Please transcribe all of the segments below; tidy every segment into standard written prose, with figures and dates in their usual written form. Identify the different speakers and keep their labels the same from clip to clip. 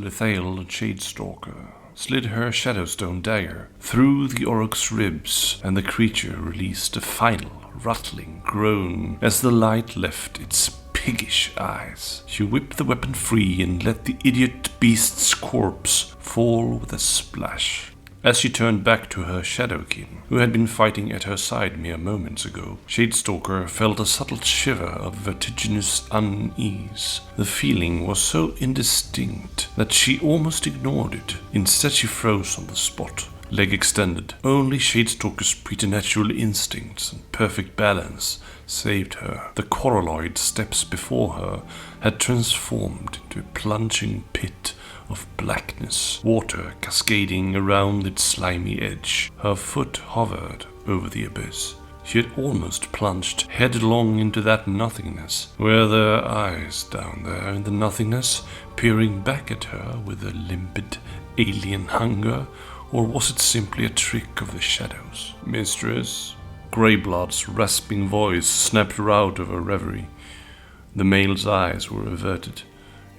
Speaker 1: Slithael Shadestalker slid her Shadowstone dagger through the Orc's ribs, and the creature released a final rattling groan as the light left its piggish eyes. She whipped the weapon free and let the idiot beast's corpse fall with a splash. As she turned back to her Shadowkin, who had been fighting at her side mere moments ago, Shadestalker felt a subtle shiver of vertiginous unease. The feeling was so indistinct that she almost ignored it. Instead, she froze on the spot, leg extended. Only Shadestalker's preternatural instincts and perfect balance saved her. The coralloid steps before her had transformed into a plunging pit of blackness, water cascading around its slimy edge. Her foot hovered over the abyss. She had almost plunged headlong into that nothingness. Were there eyes down there in the nothingness, peering back at her with a limpid alien hunger, or was it simply a trick of the shadows? Mistress? Greyblood's rasping voice snapped her out of her reverie. The male's eyes were averted.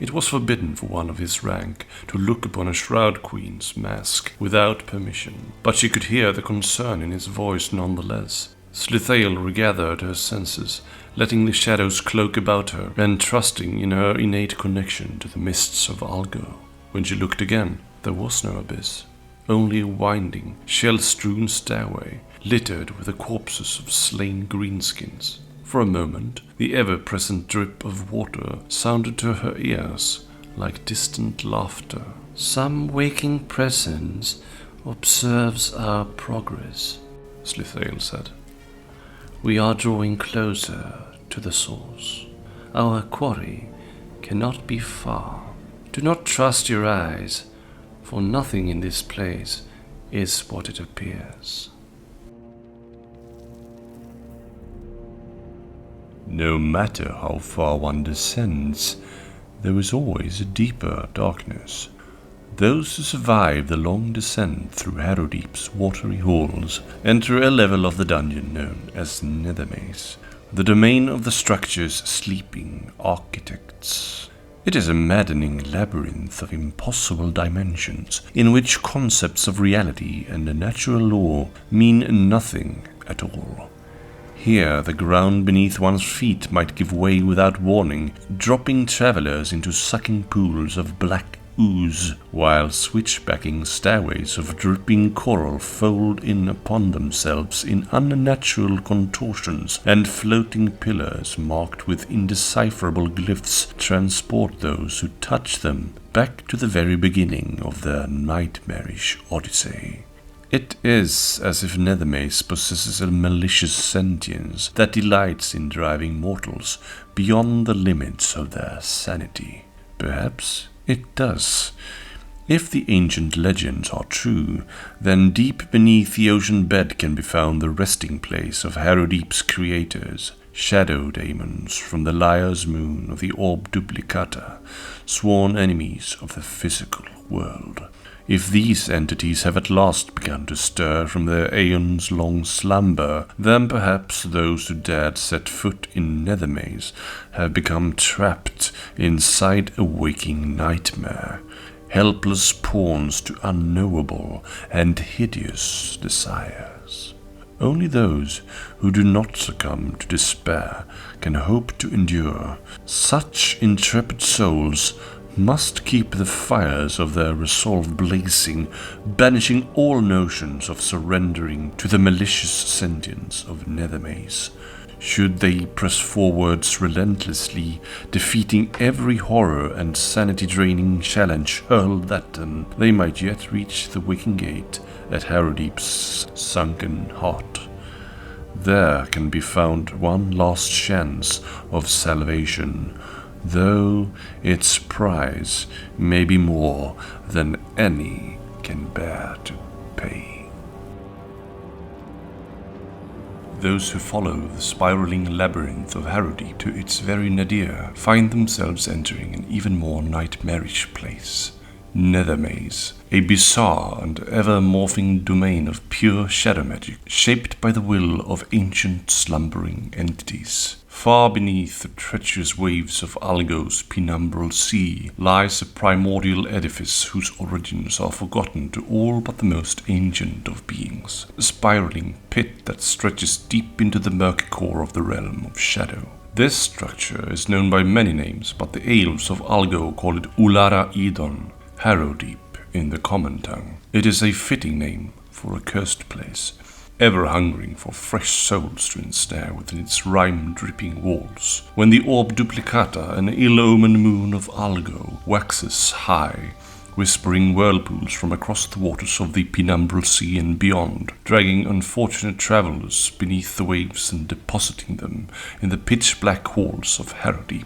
Speaker 1: It was forbidden for one of his rank to look upon a Shroud Queen's mask without permission, but she could hear the concern in his voice nonetheless. Slithael regathered her senses, letting the shadows cloak about her, and trusting in her innate connection to the mists of Algo. When she looked again, there was no abyss, only a winding, shell-strewn stairway, littered with the corpses of slain greenskins. For a moment, the ever-present drip of water sounded to her ears like distant laughter. Some waking presence observes our progress, Slithael said. We are drawing closer to the source. Our quarry cannot be far. Do not trust your eyes, for nothing in this place is what it appears. No matter how far one descends, there is always a deeper darkness. Those who survive the long descent through Harrowdeep's watery halls enter a level of the dungeon known as NETHERMAZE, the domain of the structure's sleeping architects. It is a maddening labyrinth of impossible dimensions, in which concepts of reality and natural law mean nothing at all. Here, the ground beneath one's feet might give way without warning, dropping travelers into sucking pools of black ooze, while switchbacking stairways of dripping coral fold in upon themselves in unnatural contortions, and floating pillars marked with indecipherable glyphs transport those who touch them back to the very beginning of their nightmarish odyssey. It is as if NETHERMAZE possesses a malicious sentience that delights in driving mortals beyond the limits of their sanity. Perhaps it does. If the ancient legends are true, then deep beneath the ocean bed can be found the resting place of Harrowdeep's creators, shadow daemons from the Liar's Moon of the Orb Duplicata, sworn enemies of the physical world. If these entities have at last begun to stir from their aeons-long slumber, then perhaps those who dared set foot in NETHERMAZE have become trapped inside a waking nightmare, helpless pawns to unknowable and hideous desires. Only those who do not succumb to despair can hope to endure. Such intrepid souls must keep the fires of their resolve blazing, banishing all notions of surrendering to the malicious sentience of NETHERMAZE. Should they press forwards relentlessly, defeating every horror and sanity-draining challenge hurled at them, they might yet reach the waking gate at Harrowdeep's sunken heart. There can be found one last chance of salvation, though its price may be more than any can bear to pay. Those who follow the spiraling labyrinth of Harrowdeep to its very nadir find themselves entering an even more nightmarish place, NETHERMAZE, a bizarre and ever-morphing domain of pure shadow magic, shaped by the will of ancient slumbering entities. Far beneath the treacherous waves of Algo's penumbral sea lies a primordial edifice whose origins are forgotten to all but the most ancient of beings, a spiraling pit that stretches deep into the murky core of the realm of shadow. This structure is known by many names, but the elves of Algo call it Ulara Idon, Harrowdeep in the common tongue. It is a fitting name for a cursed place, ever hungering for fresh souls to ensnare within its rime-dripping walls. When the orb duplicata, an ill-omened moon of Algo, waxes high, whispering whirlpools from across the waters of the penumbral sea and beyond, dragging unfortunate travelers beneath the waves and depositing them in the pitch-black halls of Harrowdeep.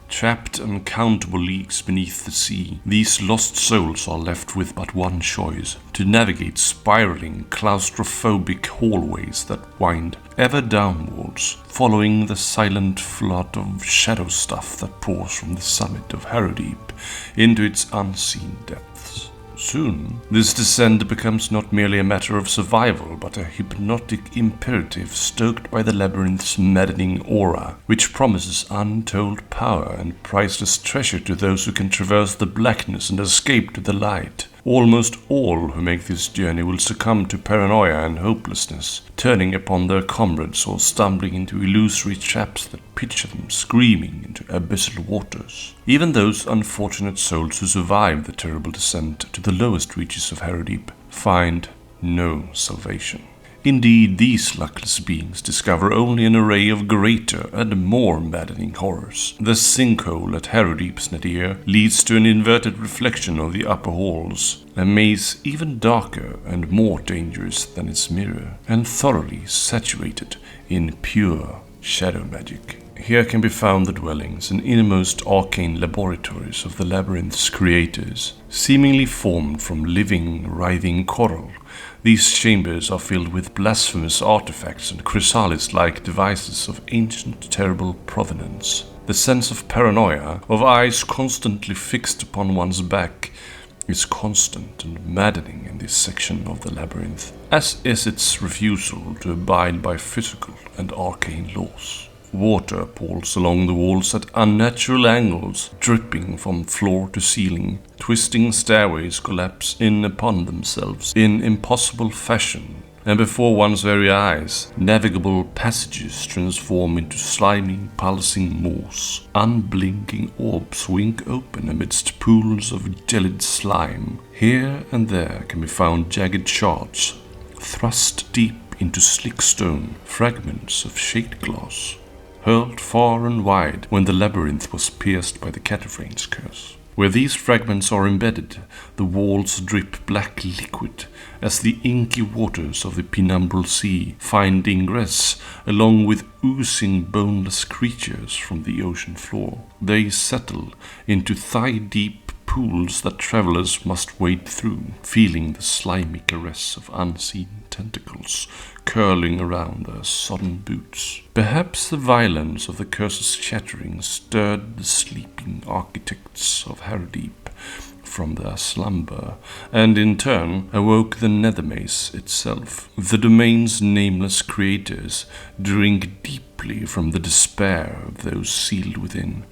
Speaker 1: Trapped uncountable leagues beneath the sea, these lost souls are left with but one choice: to navigate spiraling, claustrophobic hallways that wind ever downwards, following the silent flood of shadow stuff that pours from the summit of Harrowdeep into its unseen depths. Soon, this descent becomes not merely a matter of survival, but a hypnotic imperative stoked by the labyrinth's maddening aura, which promises untold power and priceless treasure to those who can traverse the blackness and escape to the light. Almost all who make this journey will succumb to paranoia and hopelessness, turning upon their comrades or stumbling into illusory traps that pitch them screaming into abyssal waters. Even those unfortunate souls who survive the terrible descent to the lowest reaches of Harrowdeep find no salvation. Indeed, these luckless beings discover only an array of greater and more maddening horrors. The sinkhole at Harrowdeep's nadir leads to an inverted reflection of the upper halls, a maze even darker and more dangerous than its mirror, and thoroughly saturated in pure shadow magic. Here can be found the dwellings and innermost arcane laboratories of the labyrinth's creators, seemingly formed from living, writhing coral. These chambers are filled with blasphemous artifacts and chrysalis-like devices of ancient, terrible provenance. The sense of paranoia, of eyes constantly fixed upon one's back, is constant and maddening in this section of the labyrinth, as is its refusal to abide by physical and arcane laws. Water pools along the walls at unnatural angles, dripping from floor to ceiling. Twisting stairways collapse in upon themselves in impossible fashion, and before one's very eyes, navigable passages transform into slimy, pulsing maws. Unblinking orbs wink open amidst pools of gelid slime. Here and there can be found jagged shards, thrust deep into slick stone, fragments of shade glass, hurled far and wide when the labyrinth was pierced by the Cataphragm's curse. Where these fragments are embedded, the walls drip black liquid as the inky waters of the penumbral sea find ingress, along with oozing boneless creatures from the ocean floor. They settle into thigh-deep pools that travelers must wade through, feeling the slimy caress of unseen tentacles curling around their sodden boots. Perhaps the violence of the curse's shattering stirred the sleeping architects of Harrowdeep from their slumber, and in turn awoke the NETHERMAZE itself. The domain's nameless creators drink deeply from the despair of those sealed within,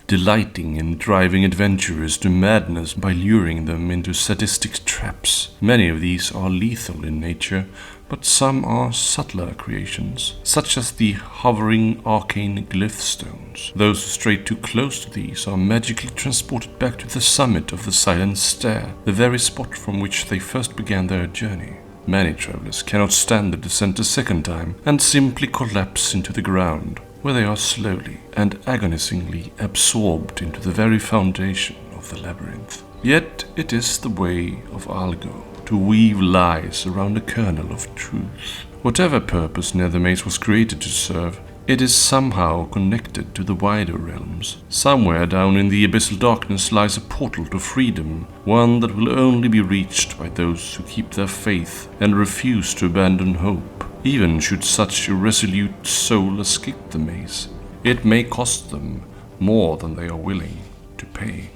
Speaker 1: delighting in driving adventurers to madness by luring them into sadistic traps. Many of these are lethal in nature, but some are subtler creations, such as the hovering arcane glyph stones. Those who stray too close to these are magically transported back to the summit of the Silent Stair, the very spot from which they first began their journey. Many travelers cannot stand the descent a second time and simply collapse into the ground, where they are slowly and agonizingly absorbed into the very foundation of the labyrinth. Yet it is the way of Algo to weave lies around a kernel of truth. Whatever purpose NETHERMAZE was created to serve, it is somehow connected to the wider realms. Somewhere down in the abyssal darkness lies a portal to freedom, one that will only be reached by those who keep their faith and refuse to abandon hope. Even should such a resolute soul escape the maze, it may cost them more than they are willing to pay.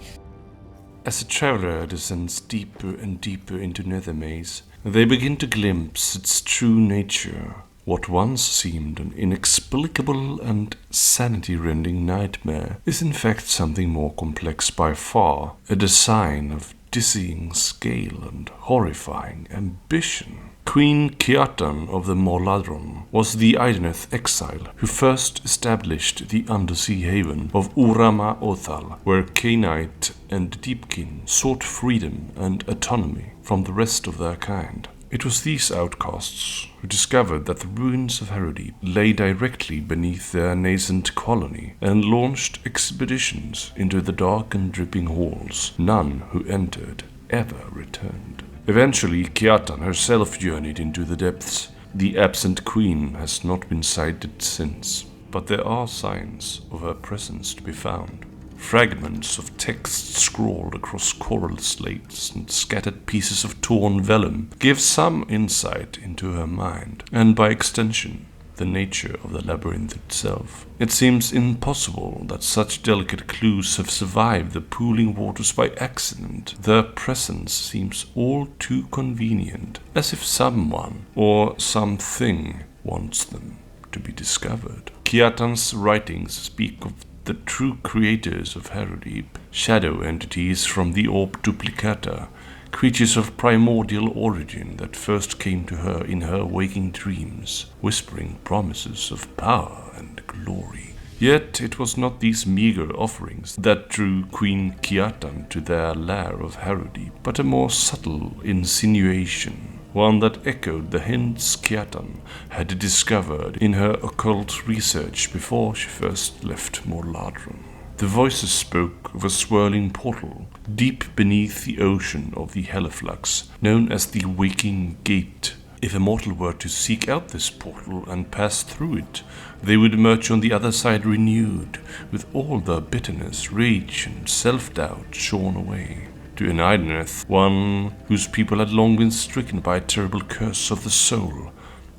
Speaker 1: As a traveler descends deeper and deeper into NETHERMAZE, they begin to glimpse its true nature. What once seemed an inexplicable and sanity-rending nightmare is in fact something more complex by far, a design of dizzying scale and horrifying ambition. Queen Kiatan of the Morladron was the Idoneth exile who first established the undersea haven of Urama Othal, where Cainite and Deepkin sought freedom and autonomy from the rest of their kind. It was these outcasts who discovered that the ruins of Harrowdeep lay directly beneath their nascent colony and launched expeditions into the dark and dripping halls. None who entered ever returned. Eventually, Kiatan herself journeyed into the depths. The absent queen has not been sighted since, but there are signs of her presence to be found. Fragments of text scrawled across coral slates and scattered pieces of torn vellum give some insight into her mind, and by extension, the nature of the labyrinth itself. It seems impossible that such delicate clues have survived the pooling waters by accident. Their presence seems all too convenient, as if someone or something wants them to be discovered. Kiatan's writings speak of the true creators of Harrowdeep, shadow entities from the Orb Duplicata, creatures of primordial origin that first came to her in her waking dreams, whispering promises of power and glory. Yet it was not these meager offerings that drew Queen Kiatan to their lair of Harrowdeep, but a more subtle insinuation, one that echoed the hints Kiatan had discovered in her occult research before she first left Morladron. The voices spoke of a swirling portal deep beneath the ocean of the Helleflux, known as the Waking Gate. If a mortal were to seek out this portal and pass through it, they would emerge on the other side renewed, with all their bitterness, rage, and self-doubt shorn away. To an Idoneth, one whose people had long been stricken by a terrible curse of the soul,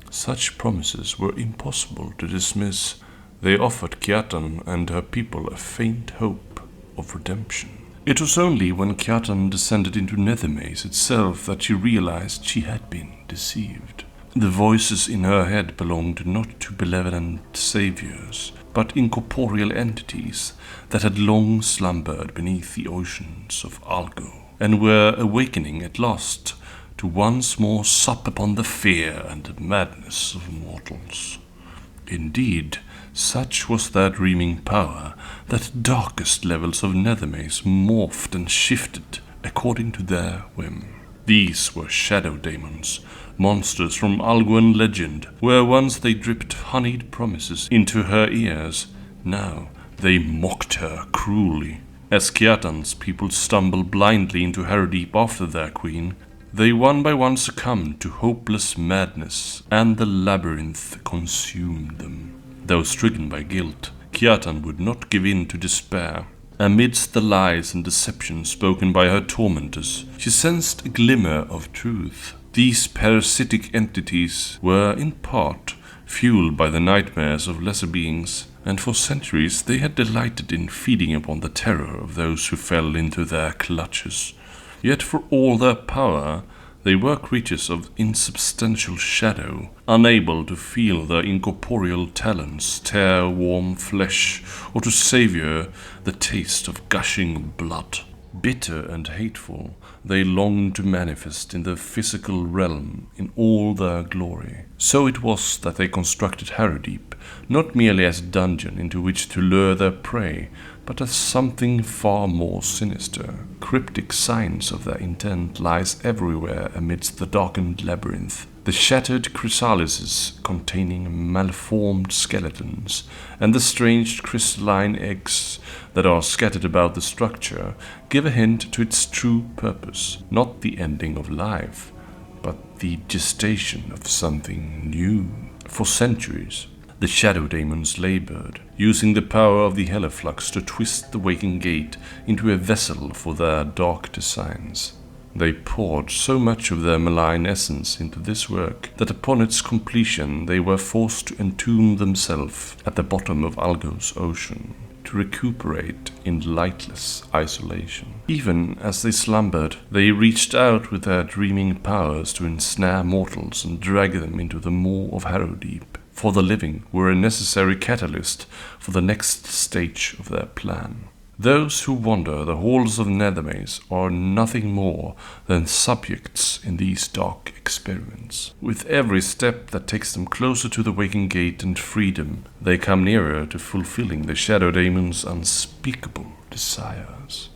Speaker 1: such promises were impossible to dismiss. They offered Kiatan and her people a faint hope of redemption. It was only when Kiatan descended into NETHERMAZE itself that she realized she had been deceived. The voices in her head belonged not to benevolent saviors, but incorporeal entities that had long slumbered beneath the oceans of Algo, and were awakening at last to once more sup upon the fear and madness of mortals. Indeed, such was their dreaming power that darkest levels of NETHERMAZE morphed and shifted according to their whim. These were shadow daemons, monsters from Alguan legend, where once they dripped honeyed promises into her ears, now they mocked her cruelly. As Kiatan's people stumbled blindly into Harrowdeep after their queen, they one by one succumbed to hopeless madness, and the labyrinth consumed them. Though stricken by guilt, Kiatan would not give in to despair. Amidst the lies and deception spoken by her tormentors, she sensed a glimmer of truth. These parasitic entities were, in part, fueled by the nightmares of lesser beings, and for centuries they had delighted in feeding upon the terror of those who fell into their clutches. Yet for all their power, they were creatures of insubstantial shadow, unable to feel their incorporeal talons tear warm flesh, or to savour the taste of gushing blood. Bitter and hateful, they longed to manifest in the physical realm in all their glory. So it was that they constructed Harrowdeep, not merely as a dungeon into which to lure their prey, but as something far more sinister. Cryptic signs of their intent lies everywhere amidst the darkened labyrinth. The shattered chrysalises containing malformed skeletons, and the strange crystalline eggs that are scattered about the structure give a hint to its true purpose, not the ending of life, but the gestation of something new. For centuries, the shadow daemons labored, using the power of the Helleflux to twist the Waking Gate into a vessel for their dark designs. They poured so much of their malign essence into this work that upon its completion they were forced to entomb themselves at the bottom of Algo's ocean. to recuperate in lightless isolation. Even as they slumbered, they reached out with their dreaming powers to ensnare mortals and drag them into the maw of Harrowdeep. For the living were a necessary catalyst for the next stage of their plan. Those who wander the halls of NETHERMAZE are nothing more than subjects in these dark experiments. With every step that takes them closer to the Waking Gate and freedom, they come nearer to fulfilling the Shadow Daemon's unspeakable desires.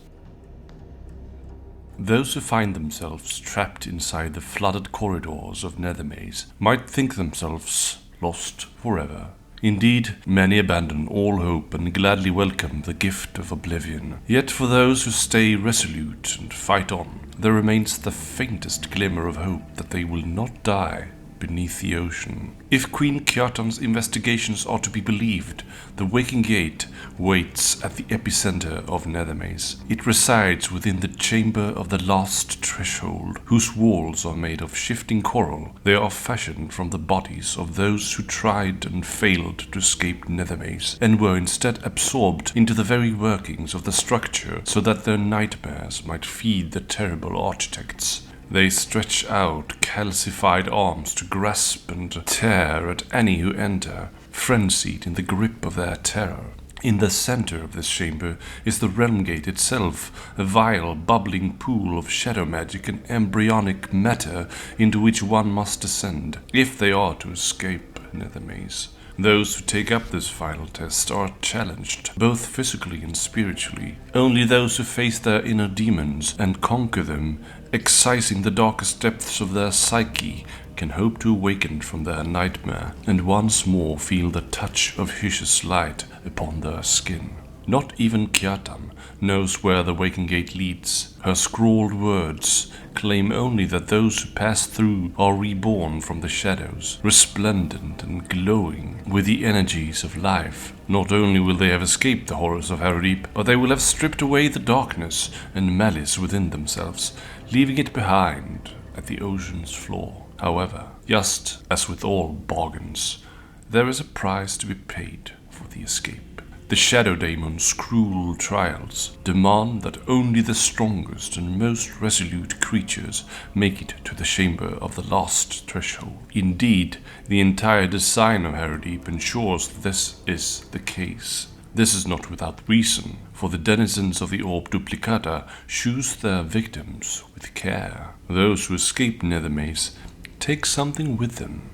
Speaker 1: Those who find themselves trapped inside the flooded corridors of NETHERMAZE might think themselves lost forever. Indeed, many abandon all hope and gladly welcome the gift of oblivion. Yet for those who stay resolute and fight on, there remains the faintest glimmer of hope that they will not die beneath the ocean. If Queen Kjartan's investigations are to be believed, the Waking Gate waits at the epicenter of NETHERMAZE. It resides within the chamber of the last threshold, whose walls are made of shifting coral. They are fashioned from the bodies of those who tried and failed to escape NETHERMAZE, and were instead absorbed into the very workings of the structure, so that their nightmares might feed the terrible architects. They stretch out calcified arms to grasp and tear at any who enter, frenzied in the grip of their terror. In the center of this chamber is the Realm Gate itself, a vile, bubbling pool of shadow magic and embryonic matter into which one must descend, if they are to escape NETHERMAZE. Those who take up this final test are challenged, both physically and spiritually. Only those who face their inner demons and conquer them, excising the darkest depths of their psyche, can hope to awaken from their nightmare and once more feel the touch of Hysh's light upon their skin. Not even Kjartan knows where the Waking Gate leads. Her scrawled words claim only that those who pass through are reborn from the shadows, resplendent and glowing with the energies of life. Not only will they have escaped the horrors of Harrowdeep, but they will have stripped away the darkness and malice within themselves, leaving it behind at the ocean's floor. However, just as with all bargains, there is a price to be paid for the escape. The Shadow Daemon's cruel trials demand that only the strongest and most resolute creatures make it to the chamber of the last threshold. Indeed, the entire design of Harrowdeep ensures that this is the case. This is not without reason, for the denizens of the Orb Duplicata choose their victims with care. Those who escape NETHERMAZE take something with them,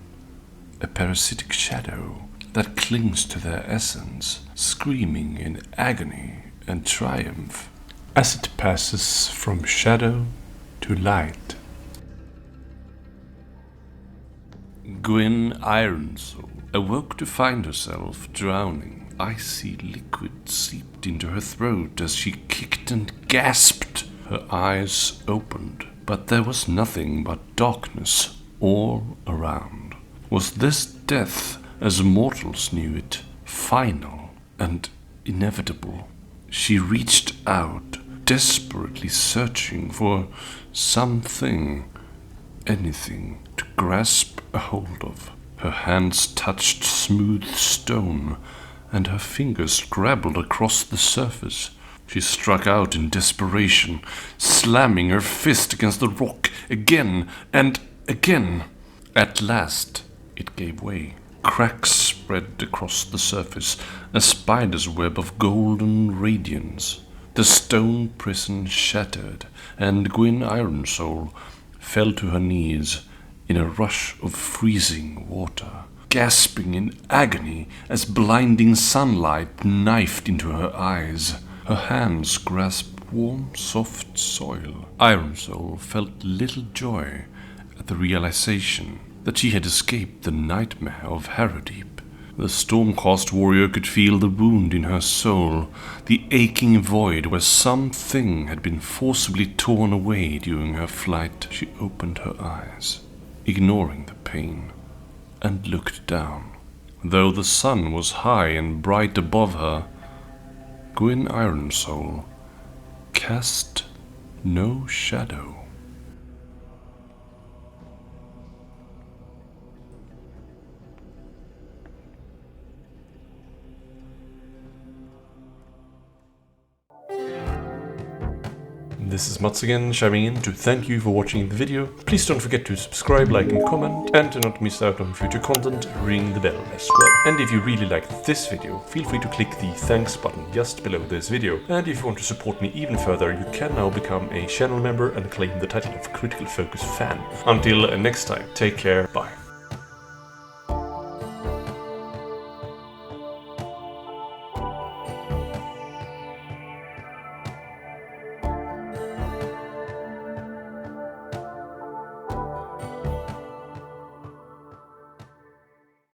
Speaker 1: a parasitic shadow that clings to their essence, screaming in agony and triumph as it passes from shadow to light. Gwynn Ironsoul awoke to find herself drowning. Icy liquid seeped into her throat as she kicked and gasped. Her eyes opened, but there was nothing but darkness all around. Was this death, as mortals knew it, final and inevitable? She reached out, desperately searching for something, anything, to grasp a hold of. Her hands touched smooth stone, and her fingers scrabbled across the surface. She struck out in desperation, slamming her fist against the rock again and again. At last, it gave way. Cracks spread across the surface, a spider's web of golden radiance. The stone prison shattered, and Gwynn Ironsoul fell to her knees in a rush of freezing water, gasping in agony as blinding sunlight knifed into her eyes. Her hands grasped warm, soft soil. Ironsoul felt little joy at the realization that she had escaped the nightmare of Harrowdeep. The Stormcast warrior could feel the wound in her soul, the aching void where something had been forcibly torn away during her flight. She opened her eyes, ignoring the pain, and looked down. Though the sun was high and bright above her, Gwynn Ironsoul cast no shadow.
Speaker 2: This is Mats again, chiming in to thank you for watching the video. Please don't forget to subscribe, like and comment, and to not miss out on future content, ring the bell as well. And if you really liked this video, feel free to click the thanks button just below this video. And if you want to support me even further, you can now become a channel member and claim the title of Critical Focus Fan. Until next time, take care, bye.